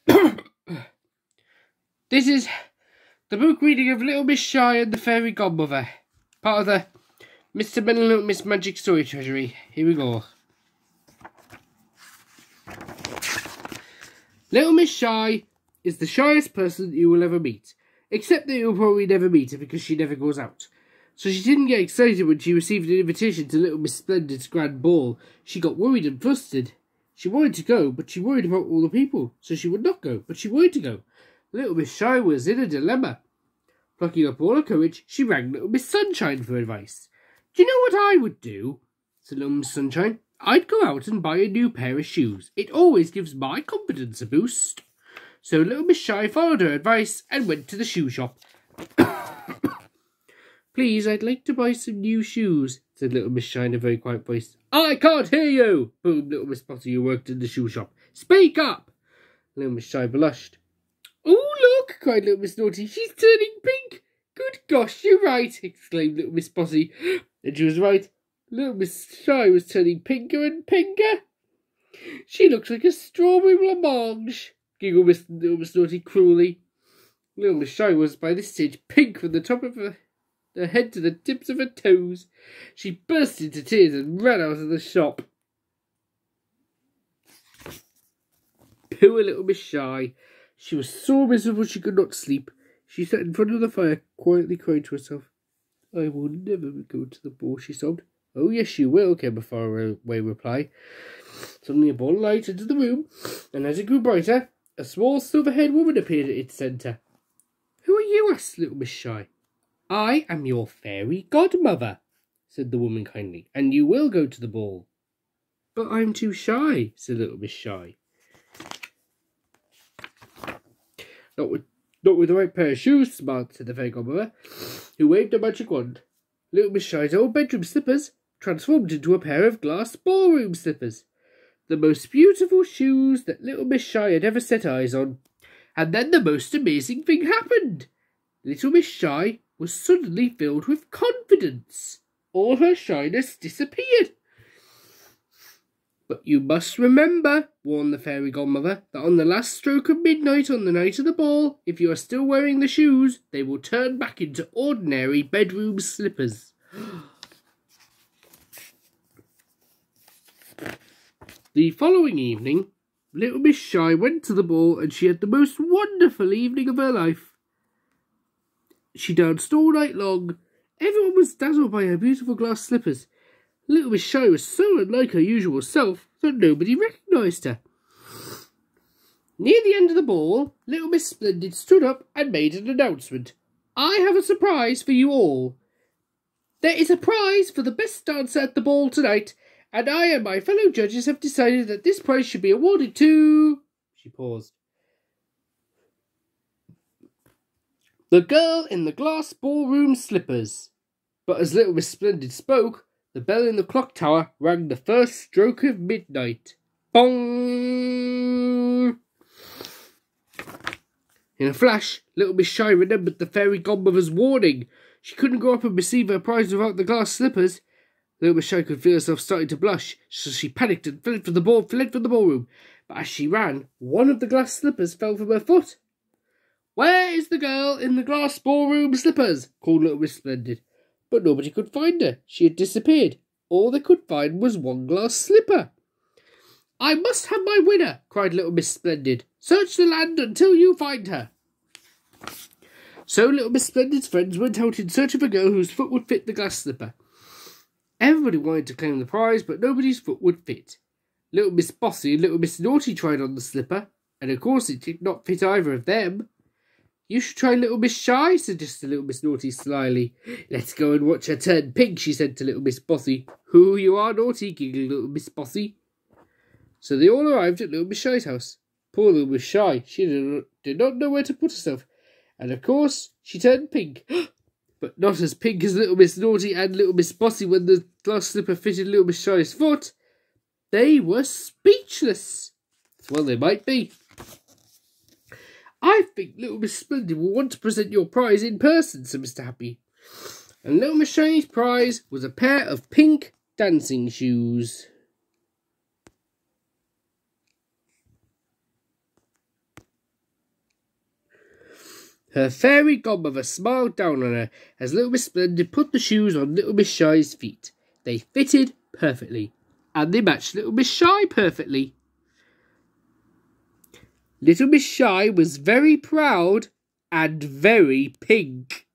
This is the book reading of Little Miss Shy and the Fairy Godmother, part of the Mr. Ben and Little Miss Magic Story Treasury. Here we go. Little Miss Shy is the shyest person you will ever meet, except that you'll probably never meet her because she never goes out. So she didn't get excited when she received an invitation to Little Miss Splendid's grand ball. She got worried and flustered. She wanted to go, but she worried about all the people, so she would not go, but she wanted to go. Little Miss Shy was in a dilemma. Plucking up all her courage, she rang Little Miss Sunshine for advice. "Do you know what I would do?" said Little Miss Sunshine. "I'd go out and buy a new pair of shoes. It always gives my confidence a boost." So Little Miss Shy followed her advice and went to the shoe shop. "Please, I'd like to buy some new shoes," said Little Miss Shy in a very quiet voice. "I can't hear you," boomed Little Miss Bossy, who worked in the shoe shop. "Speak up!" Little Miss Shy blushed. "Oh, look!" cried Little Miss Naughty. "She's turning pink!" "Good gosh, you're right!" exclaimed Little Miss Bossy. And she was right. Little Miss Shy was turning pinker and pinker. "She looks like a strawberry blancmange," giggled Little Miss Naughty cruelly. Little Miss Shy was by this stage pink from the top of her head to the tips of her toes. She burst into tears and ran out of the shop. Poor Little Miss Shy. She was so miserable she could not sleep. She sat in front of the fire, quietly crying to herself. "I will never go to the ball," she sobbed. "Oh, yes, you will," came a faraway reply. Suddenly a ball of light entered the room, and as it grew brighter, a small silver-haired woman appeared at its centre. "Who are you?" asked Little Miss Shy. "I am your fairy godmother," said the woman kindly, "and you will go to the ball." "But I'm too shy," said Little Miss Shy. Not with the right pair of shoes, smart," said the fairy godmother, who waved a magic wand. Little Miss Shy's old bedroom slippers transformed into a pair of glass ballroom slippers, the most beautiful shoes that Little Miss Shy had ever set eyes on. And then the most amazing thing happened. Little Miss Shy was suddenly filled with confidence. All her shyness disappeared. "But you must remember," warned the fairy godmother, "that on the last stroke of midnight on the night of the ball, if you are still wearing the shoes, they will turn back into ordinary bedroom slippers." The following evening, Little Miss Shy went to the ball, and she had the most wonderful evening of her life. She danced all night long. Everyone was dazzled by her beautiful glass slippers. Little Miss Shy was so unlike her usual self that nobody recognised her. Near the end of the ball, Little Miss Splendid stood up and made an announcement. "I have a surprise for you all. There is a prize for the best dancer at the ball tonight, and I and my fellow judges have decided that this prize should be awarded to..." She paused. "The girl in the glass ballroom slippers." But as Little Miss Splendid spoke, the bell in the clock tower rang the first stroke of midnight. Bong! In a flash, Little Miss Shy remembered the fairy godmother's warning. She couldn't go up and receive her prize without the glass slippers. Little Miss Shy could feel herself starting to blush, so she panicked and fled from the ballroom. But as she ran, one of the glass slippers fell from her foot. "Where is the girl in the glass ballroom slippers?" called Little Miss Splendid. But nobody could find her. She had disappeared. All they could find was one glass slipper. "I must have my winner," cried Little Miss Splendid. "Search the land until you find her." So Little Miss Splendid's friends went out in search of a girl whose foot would fit the glass slipper. Everybody wanted to claim the prize, but nobody's foot would fit. Little Miss Bossy and Little Miss Naughty tried on the slipper, and of course it did not fit either of them. "You should try Little Miss Shy," suggested Little Miss Naughty slyly. "Let's go and watch her turn pink," she said to Little Miss Bossy. "Who you are naughty," giggled Little Miss Bossy. So they all arrived at Little Miss Shy's house. Poor Little Miss Shy, she did not know where to put herself, and of course she turned pink. But not as pink as Little Miss Naughty and Little Miss Bossy when the glass slipper fitted Little Miss Shy's foot. They were speechless. Well, they might be. "I think Little Miss Splendid will want to present your prize in person," said Mr. Happy. And Little Miss Shiny's prize was a pair of pink dancing shoes. Her fairy godmother smiled down on her as Little Miss Splendid put the shoes on Little Miss Shy's feet. They fitted perfectly, and they matched Little Miss Shy perfectly. Little Miss Shy was very proud and very pink.